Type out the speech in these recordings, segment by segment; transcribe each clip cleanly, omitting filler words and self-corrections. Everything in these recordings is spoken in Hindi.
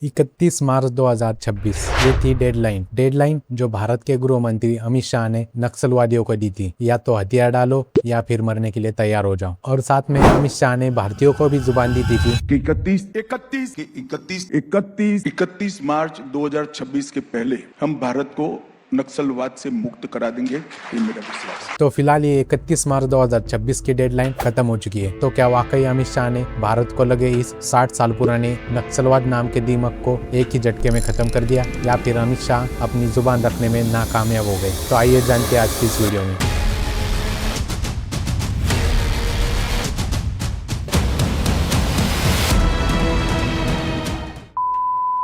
31 मार्च 2026 ये थी डेडलाइन जो भारत के गृह मंत्री अमित शाह ने नक्सलवादियों को दी थी, या तो हथियार डालो या फिर मरने के लिए तैयार हो जाओ। और साथ में अमित शाह ने भारतीयों को भी जुबान दी थी कि 31 मार्च 2026 के पहले हम भारत को नक्सलवाद से मुक्त करा देंगे, ये मेरा विश्वास है। तो फिलहाल ये 31 मार्च 2026 की डेडलाइन खत्म हो चुकी है। तो क्या वाकई अमित शाह ने भारत को लगे इस 60 साल पुराने नक्सलवाद नाम के दीमक को एक ही झटके में खत्म कर दिया, या फिर अमित शाह अपनी जुबान रखने में नाकामयाब हो गए? तो आइए जानते हैं आज की इस वीडियो में।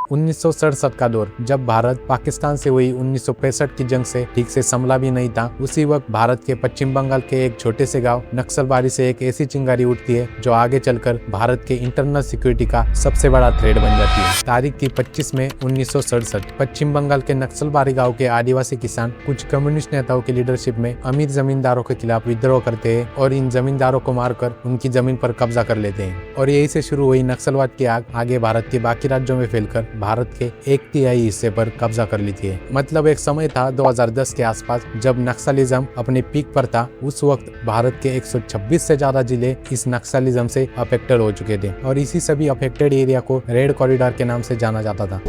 1967 का दौर, जब भारत पाकिस्तान से हुई 1965 की जंग से ठीक से संभला भी नहीं था, उसी वक्त भारत के पश्चिम बंगाल के एक छोटे से गांव नक्सलबारी से एक ऐसी चिंगारी उठती है जो आगे चलकर भारत के इंटरनल सिक्योरिटी का सबसे बड़ा थ्रेट बन जाती है। तारीख थी 25 मई 1967। पश्चिम बंगाल के नक्सलबारी गाँव के आदिवासी किसान कुछ कम्युनिस्ट नेताओं की लीडरशिप में अमीर जमींदारों के खिलाफ विद्रोह करते हैं और इन जमींदारों को मारकर उनकी जमीन पर कब्जा कर लेते हैं। और यही से शुरू हुई नक्सलवाद की आग आगे भारत के बाकी राज्यों में फैलकर भारत के 1/3 हिस्से पर कब्जा कर लेती है। मतलब एक समय था 2010 के आसपास, जब नक्सलिज्म अपने पीक पर था। उस वक्त भारत के 126 से ज्यादा जिले इस नक्सलिज्म से अफेक्टेड हो चुके थे और इसी सभी अफेक्टेड एरिया को रेड कॉरिडोर के नाम से जाना जाता था।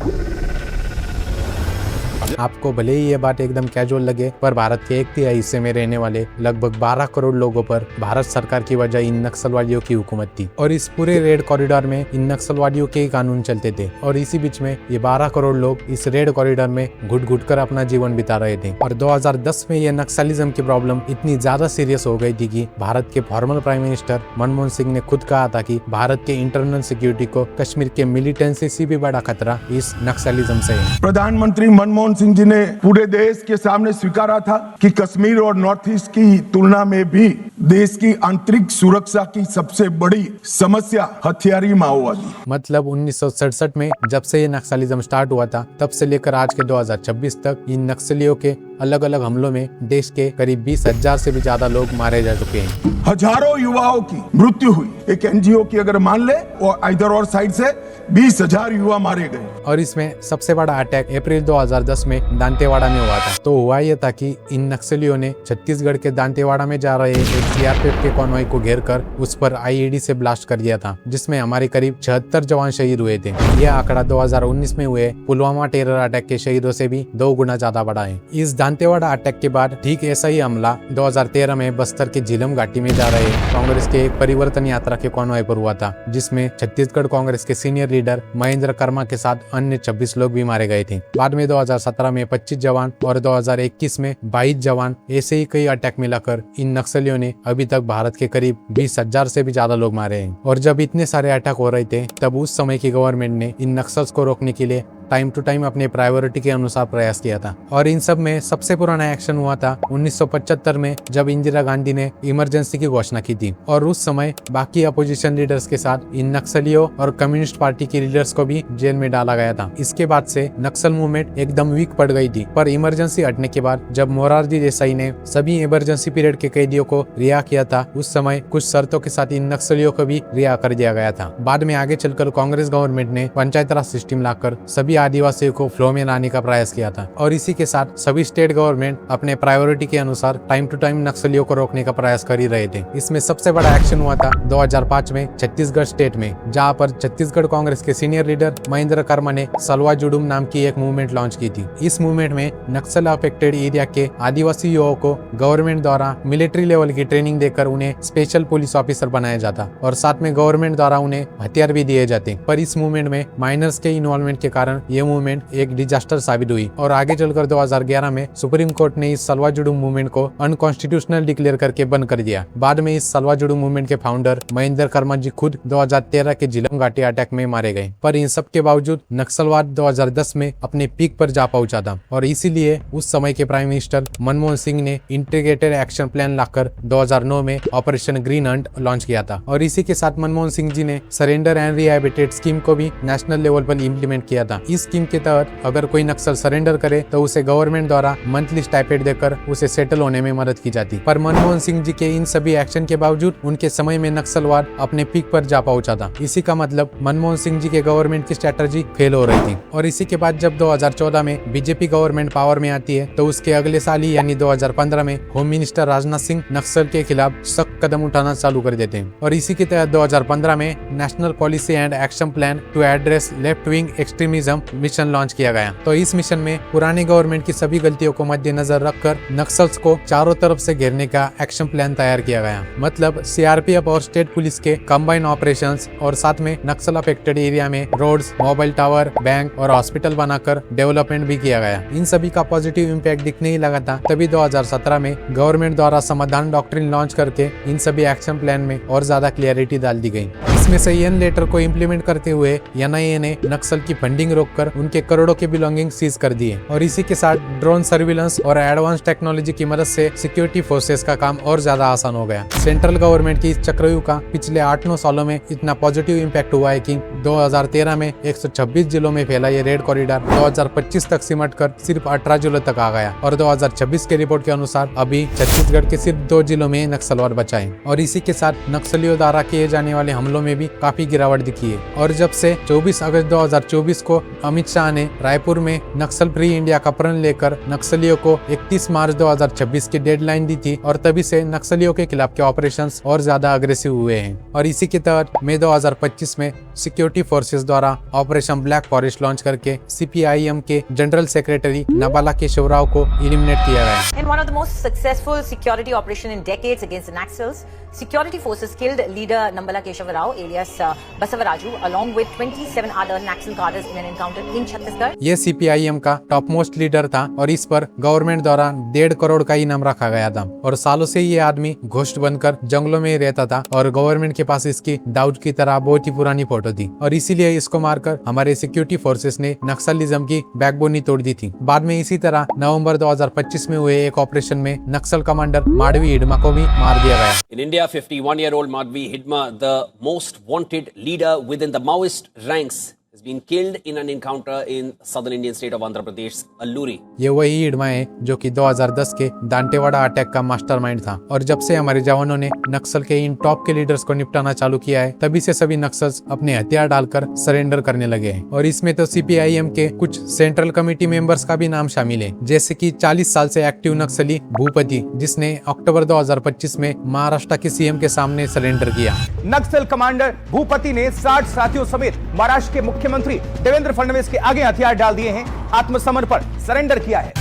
आपको भले ही ये बात एकदम कैजुअल लगे, पर भारत के 1/3 हिस्से में रहने वाले लगभग 12 करोड़ लोगों पर भारत सरकार की वजह इन नक्सलवादियों की हुकूमत थी और इस पूरे रेड कॉरिडोर में इन नक्सलवादियों के ही कानून चलते थे। और इसी बीच में ये 12 करोड़ लोग इस रेड कॉरिडोर में घुट घुट कर अपना जीवन बिता रहे थे। और 2010 में ये नक्सलिज्म की प्रॉब्लम इतनी ज्यादा सीरियस हो गई थी कि भारत के former prime minister Manmohan Singh ने खुद कहा था कि भारत के इंटरनल सिक्योरिटी को कश्मीर के मिलिटेंसी से भी बड़ा खतरा इस नक्सलिज्म से है। प्रधानमंत्री मनमोहन सिंह जी ने पूरे देश के सामने स्वीकारा था कि कश्मीर और नॉर्थ ईस्ट की तुलना में भी देश की आंतरिक सुरक्षा की सबसे बड़ी समस्या हथियारी माओवादी। मतलब 1967 में जब से ये नक्सलिज्म स्टार्ट हुआ था, तब से लेकर आज के 2026 तक इन नक्सलियों के अलग अलग हमलों में देश के करीब 20,000 से भी ज्यादा लोग मारे जा चुके हैं। हजारों युवाओं की मृत्यु हुई। एक एनजीओ की अगर मान ले, और इधर और साइड से 20,000 युवा मारे गए। और इसमें सबसे बड़ा अटैक अप्रैल 2010 में दांतेवाड़ा में हुआ था। तो हुआ यह था कि इन नक्सलियों ने छत्तीसगढ़ के दांतेवाड़ा में जा रहे एक सीआरपीएफ के कॉन्वॉय को घेर कर उस पर आईईडी से ब्लास्ट कर दिया था, जिसमें हमारे करीब 76 जवान शहीद हुए थे। यह आंकड़ा 2019 में हुए पुलवामा टेरर अटैक के शहीदों से भी 2 गुना ज्यादा बढ़ा है। इस दांतेवाड़ा अटैक के बाद ठीक ऐसा ही हमला 2013 में बस्तर के झीलम घाटी में जा रहे कांग्रेस के एक परिवर्तन यात्रा के कॉन्वॉय पर हुआ था, जिसमें छत्तीसगढ़ कांग्रेस के सीनियर लीडर महेंद्र कर्मा के साथ अन्य 26 लोग भी मारे गए थे। बाद में 2017 में 25 जवान और 2021 में 22 जवान, ऐसे ही कई अटैक मिलाकर इन नक्सलियों ने अभी तक भारत के करीब 20,000 से भी ज्यादा लोग मारे हैं। और जब इतने सारे अटैक हो रहे थे, तब उस समय की गवर्नमेंट ने इन नक्सल्स को रोकने के लिए टाइम टू टाइम अपने प्रायोरिटी के अनुसार प्रयास किया था। और इन सब में सबसे पुराना एक्शन हुआ था 1975 में, जब इंदिरा गांधी ने इमरजेंसी की घोषणा की थी। और उस समय बाकी अपोजिशन लीडर्स के साथ इन नक्सलियों और कम्युनिस्ट पार्टी के लीडर्स को भी जेल में डाला गया था। इसके बाद से नक्सल मूवमेंट एकदम वीक पड़ गई थी। पर इमरजेंसी हटने के बाद जब मोरारजी देसाई ने सभी इमरजेंसी पीरियड के कैदियों को रिहा किया था, उस समय कुछ शर्तों के साथ इन नक्सलियों को भी रिहा कर दिया गया था। बाद में आगे चलकर कांग्रेस गवर्नमेंट ने पंचायत राज सिस्टम लाकर सभी आदिवासियों को फ्लो में लाने का प्रयास किया था। और इसी के साथ सभी स्टेट गवर्नमेंट अपने प्रायोरिटी के अनुसार टाइम टू टाइम नक्सलियों को रोकने का प्रयास कर ही रहे थे। इसमें सबसे बड़ा एक्शन हुआ था 2005 में छत्तीसगढ़ स्टेट में, जहां पर छत्तीसगढ़ कांग्रेस के सीनियर लीडर महेंद्र कर्मा ने सलवा जुडुम नाम की एक मूवमेंट लॉन्च की थी। इस मूवमेंट में नक्सल अफेक्टेड एरिया के आदिवासी युवाओं को गवर्नमेंट द्वारा मिलिट्री लेवल की ट्रेनिंग देकर उन्हें स्पेशल पुलिस ऑफिसर बनाया जाता और साथ में गवर्नमेंट द्वारा उन्हें हथियार भी दिए जाते। पर इस मूवमेंट में माइनर्स के इन्वॉल्वमेंट के कारण ये मूवमेंट एक डिजास्टर साबित हुई और आगे चलकर 2011 में सुप्रीम कोर्ट ने इस सलवा जुडुम मूवमेंट को अनकॉन्स्टिट्यूशनल डिक्लेयर करके बंद कर दिया। बाद में इस सलवा जुडुम मूवमेंट के फाउंडर महेंद्र कर्मा जी खुद 2013 के झीलम घाटी अटैक में मारे गए। पर इन सब के बावजूद नक्सलवाद 2010 में अपने पीक पर जा पहुंचा था और इसीलिए उस समय के प्राइम मिनिस्टर मनमोहन सिंह ने इंटीग्रेटेड एक्शन प्लान लाकर 2009 में ऑपरेशन ग्रीन हंट लॉन्च किया था। और इसी के साथ मनमोहन सिंह जी ने सरेंडर एंड रिहैबिलिटेट स्कीम को भी नेशनल लेवल पर इम्प्लीमेंट किया था। इस स्कीम के तहत अगर कोई नक्सल सरेंडर करे तो उसे गवर्नमेंट द्वारा मंथली स्टाइपेंड देकर उसे सेटल होने में मदद की जाती। पर मनमोहन सिंह जी के इन सभी एक्शन के बावजूद उनके समय में नक्सलवाद अपने पीक पर जा पहुंचा था। इसी का मतलब मनमोहन सिंह जी के गवर्नमेंट की स्ट्रेटजी फेल हो रही थी। और इसी के बाद जब 2014 में बीजेपी गवर्नमेंट पावर में आती है तो उसके अगले साल ही यानी 2015 में होम मिनिस्टर राजनाथ सिंह नक्सल के खिलाफ सख्त कदम उठाना चालू कर देते हैं। और इसी के तहत 2015 में national policy and action plan to address left wing extremism mission launch किया गया। तो इस मिशन में पुरानी गवर्नमेंट की सभी गलतियों को मद्देनजर रखकर नक्सल्स को चारों तरफ से घेरने का एक्शन प्लान तैयार किया गया। मतलब सीआरपीएफ और स्टेट पुलिस के कंबाइन ऑपरेशंस और साथ में नक्सल अफेक्टेड एरिया में रोड्स, मोबाइल टावर, बैंक और हॉस्पिटल बनाकर डेवलपमेंट भी किया गया। इन सभी का पॉजिटिव इम्पैक्ट दिखने ही लगा था। तभी 2017 में गवर्नमेंट द्वारा समाधान डॉक्ट्रिन लॉन्च करके इन सभी एक्शन प्लान में और ज्यादा क्लियरिटी डाल दी गई। इसमें से एन लेटर को इम्प्लीमेंट करते हुए एनआईए ने नक्सल की फंडिंग रोककर उनके करोड़ों के बिलोंगिंग सीज कर दिए। और इसी के साथ ड्रोन सर्विलेंस और एडवांस टेक्नोलॉजी की मदद से सिक्योरिटी फोर्सेस का काम और ज्यादा आसान हो गया। सेंट्रल गवर्नमेंट की इस चक्रव्यूह का पिछले 8-9 सालों में इतना पॉजिटिव इम्पैक्ट हुआ है कि 2013 में 126 जिलों में फैला ये रेड कॉरिडोर 2025 तक सिमटकर सिर्फ 18 जिलों तक आ गया। और 2026 के रिपोर्ट के अनुसार अभी छत्तीसगढ़ के सिर्फ 2 जिलों में नक्सलवाद बचा है। और इसी के साथ नक्सलियों द्वारा किए जाने वाले हमलों में भी काफी गिरावट दिखी है। और जब से 24 अगस्त 2024 को अमित शाह ने रायपुर में नक्सल फ्री इंडिया का प्रण लेकर नक्सलियों को 31 मार्च 2026 की डेडलाइन दी थी और तभी से नक्सलियों के खिलाफ के ऑपरेशंस और ज्यादा अग्रेसिव हुए हैं। और इसी के तहत मई 2025 में सिक्योरिटी फोर्सेस द्वारा ऑपरेशन ब्लैक फॉरेस्ट लॉन्च करके सीपीआईएम के जनरल सेक्रेटरी नबाला केशव राव को एलिमिनेट किया गया। In one of the most successful security operation in decades against the Naxals, security forces killed leader Nambala Keshav Rao alias Basavaraju along with 27 other Naxal cadres in an encounter in Chhattisgarh. ये सीपीआईएम का टॉप मोस्ट लीडर था और इस पर गवर्नमेंट द्वारा 1.5 करोड़ का इनाम रखा गया था। और सालों से ये आदमी घोस्ट बनकर जंगलों में ही रहता था और गवर्नमेंट के पास इसकी दाऊद की तरह बहुत ही पुरानी फोटो थी। और इसीलिए इसको मारकर हमारे सिक्योरिटी फोर्सेस ने नक्सलिज्म की बैकबोन ही तोड़ दी थी। बाद में इसी तरह नवंबर 2025 में हुए एक ऑपरेशन में नक्सल कमांडर माडवी हिडमा को भी मार दिया गया। In India, 51-year-old Madhvi Hidma, the most wanted leader within the Maoist ranks, has been killed in an encounter in southern Indian state of Andhra Pradesh, Alluri. ये वही हिडमा है जो कि 2010 के दांतेवाड़ा अटैक का मास्टरमाइंड था। और जब से हमारे जवानों ने नक्सल के इन टॉप के लीडर्स को निपटाना चालू किया है तभी से सभी नक्सल्स अपने हथियार डालकर सरेंडर करने लगे हैं। और इसमें तो सीपीआईएम के कुछ सेंट्रल कमेटी मेंबर्स का भी नाम शामिल है, जैसे कि 40 साल से एक्टिव नक्सली भूपति, जिसने अक्टूबर 2025 में महाराष्ट्र के सीएम के सामने सरेंडर किया। नक्सल कमांडर भूपति ने 60 साथियों समेत महाराष्ट्र के मुख्यमंत्री देवेंद्र फडणवीस के आगे हथियार डाल दिए हैं, आत्मसमर्पण सरेंडर किया है।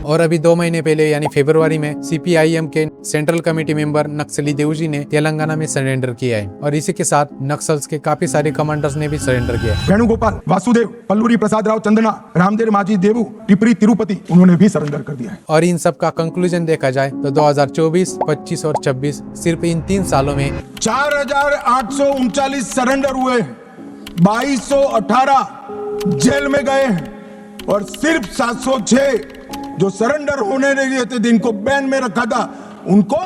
और अभी 2 महीने पहले यानी फरवरी में सीपीआईएम के सेंट्रल कमेटी मेंबर नक्सली देवजी ने तेलंगाना में सरेंडर किया है। और इसी के साथ नक्सल्स के काफी सारे कमांडर्स ने भी सरेंडर किया है। वेणुगोपाल, वासुदेव, पल्लूरी प्रसाद राव चंदना, रामदेव माझी देवू, टिपरी तिरुपति, उन्होंने भी सरेंडर कर दिया है। और इन सब का कंक्लूजन देखा जाए तो 2024, 25 और 26 सिर्फ इन 3 सालों में 4839 सरेंडर हुए, 2218 जेल में गए हैं और सिर्फ 706 जो सरेंडर होने नहीं थे, जिनको बैन में रखा था, उनको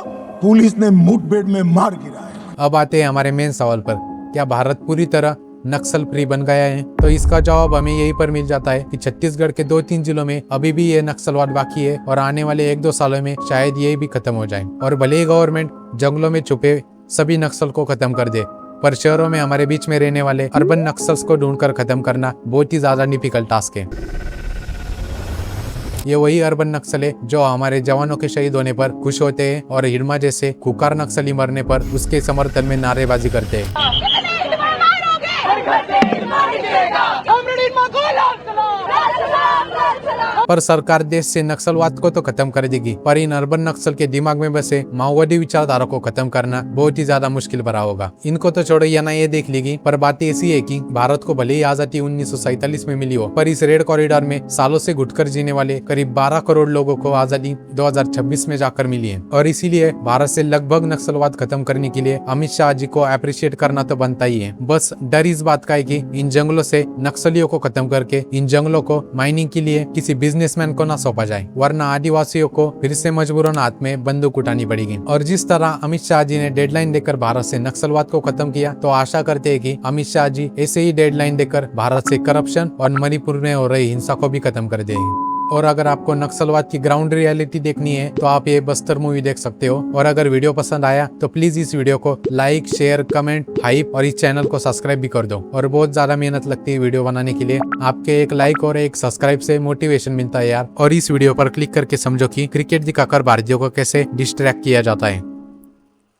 पुलिस ने मुठभेड़ में मार गिराया है। अब आते हैं हमारे मेन सवाल पर, क्या भारत पूरी तरह नक्सल फ्री बन गया है? तो इसका जवाब हमें यही पर मिल जाता है कि छत्तीसगढ़ के 2-3 जिलों में अभी भी ये नक्सलवाद बाकी है और आने वाले 1-2 सालों में शायद ये भी खत्म हो जाए। और भले ही गवर्नमेंट जंगलों में छुपे सभी नक्सल को खत्म कर दे, पर शहरों में हमारे बीच में रहने वाले अर्बन नक्सल्स को ढूंढकर खत्म करना बहुत ही ज्यादा डिफिकल्ट टास्क है। ये वही अर्बन नक्सल है जो हमारे जवानों के शहीद होने पर खुश होते हैं और हिडमा जैसे खुकार नक्सली मरने पर उसके समर्थन में नारेबाजी करते हैं। पर सरकार देश से नक्सलवाद को तो खत्म कर देगी, पर इन अर्बन नक्सल के दिमाग में बसे माओवादी विचारधारा को खत्म करना बहुत ही ज्यादा मुश्किल भरा होगा। इनको तो छोड़ो एनआईए देख लेगी, पर बात ऐसी है कि भारत को भले ही आजादी 1947 में मिली हो, पर इस रेड कॉरिडोर में सालों से घुटकर जीने वाले करीब 12 करोड़ लोगों को आजादी 2026 में जाकर मिली है। और इसीलिए भारत से लगभग नक्सलवाद खत्म करने के लिए अमित शाह जी को अप्रिशिएट करना तो बनता ही है। बस डर इस बात का है कि इन जंगलों से नक्सलियों को खत्म करके इन जंगलों को माइनिंग के लिए किसी बिजनेसमैन को ना सौंपा जाए, वरना आदिवासियों को फिर से मजबूरन हाथ में बंदूक उठानी पड़ेगी। और जिस तरह अमित शाह जी ने डेडलाइन देकर भारत से नक्सलवाद को खत्म किया, तो आशा करते हैं कि अमित शाह जी ऐसे ही डेडलाइन देकर भारत से करप्शन और मणिपुर में हो रही हिंसा को भी खत्म कर देंगे। और अगर आपको नक्सलवाद की ग्राउंड रियलिटी देखनी है तो आप ये बस्तर मूवी देख सकते हो। और अगर वीडियो पसंद आया तो प्लीज इस वीडियो को लाइक, शेयर, कमेंट, हाइप और इस चैनल को सब्सक्राइब भी कर दो। और बहुत ज्यादा मेहनत लगती है वीडियो बनाने के लिए, आपके एक लाइक और एक सब्सक्राइब से मोटिवेशन मिलता है यार। और इस वीडियो पर क्लिक करके समझो कि क्रिकेट दिखाकर भारतीयों को कैसे डिस्ट्रैक्ट किया जाता है।